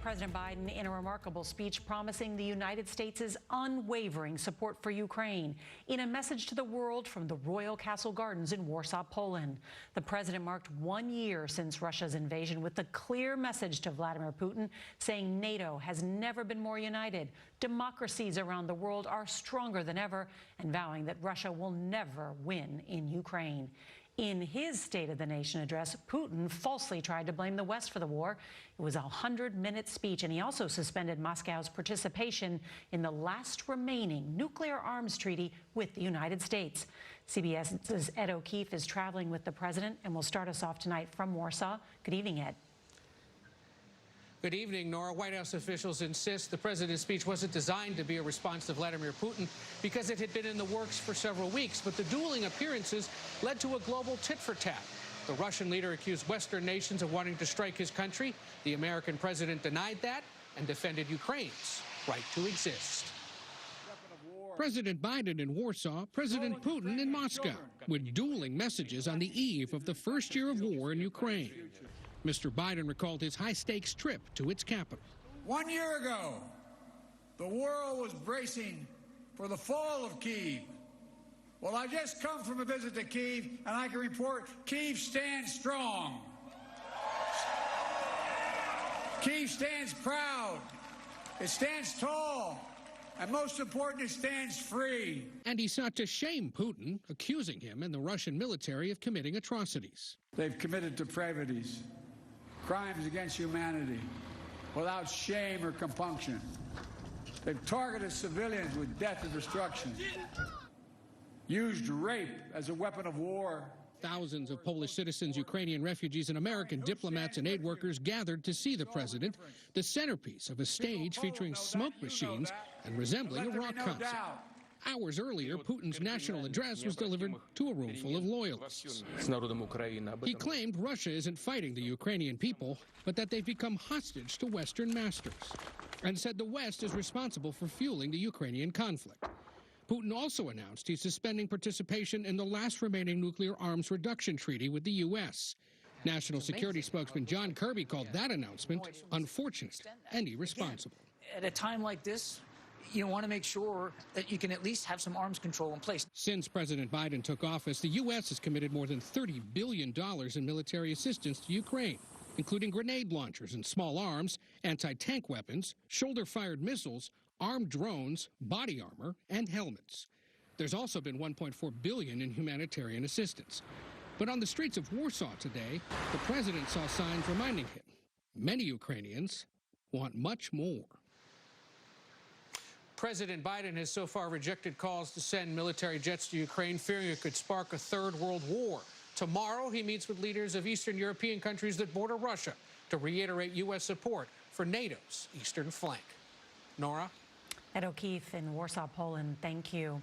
President Biden in a remarkable speech promising the United States' unwavering support for Ukraine in a message to the world from the Royal Castle Gardens in Warsaw, Poland. The president marked 1 year since Russia's invasion with a clear message to Vladimir Putin saying NATO has never been more united, democracies around the world are stronger than ever, and vowing that Russia will never win in Ukraine. In his State of the Nation address, Putin falsely tried to blame the West for the war. It was a 100-minute speech, and he also suspended Moscow's participation in the last remaining nuclear arms treaty with the United States. CBS's Ed O'Keefe is traveling with the president and will start us off tonight from Warsaw. Good evening, Ed. Good evening, Nora. White House officials insist the president's speech wasn't designed to be a response to Vladimir Putin because it had been in the works for several weeks. But the dueling appearances led to a global tit-for-tat. The Russian leader accused Western nations of wanting to strike his country. The American president denied that and defended Ukraine's right to exist. President Biden in Warsaw, President Putin in Moscow, with dueling messages on the eve of the first year of war in Ukraine. Mr. Biden recalled his high-stakes trip to its capital. 1 year ago, the world was bracing for the fall of Kyiv. Well, I just come from a visit to Kyiv, and I can report Kyiv stands strong. Kyiv stands proud. It stands tall. And most important, it stands free. And he sought to shame Putin, accusing him and the Russian military of committing atrocities. They've committed depravities, crimes against humanity, without shame or compunction. They've targeted civilians with death and destruction, used rape as a weapon of war. Thousands of Polish citizens, Ukrainian refugees, and American diplomats and aid workers gathered to see the president, the centerpiece of a stage featuring smoke machines and resembling a rock concert. Hours earlier, Putin's national address was delivered to a room full of loyalists. He claimed Russia isn't fighting the Ukrainian people, but that they've become hostage to Western masters, and said the West is responsible for fueling the Ukrainian conflict. Putin also announced he's suspending participation in the last remaining nuclear arms reduction treaty with the U.S. National Security spokesman John Kirby called that announcement unfortunate and irresponsible. At a time like this, you want to make sure that you can at least have some arms control in place. Since President Biden took office, the U.S. has committed more than $30 billion in military assistance to Ukraine, including grenade launchers and small arms, anti-tank weapons, shoulder-fired missiles, armed drones, body armor, and helmets. There's also been $1.4 billion in humanitarian assistance. But on the streets of Warsaw today, the president saw signs reminding him many Ukrainians want much more. President Biden has so far rejected calls to send military jets to Ukraine, fearing it could spark a third world war. Tomorrow, he meets with leaders of Eastern European countries that border Russia to reiterate U.S. support for NATO's eastern flank. Nora? Ed O'Keefe in Warsaw, Poland, thank you.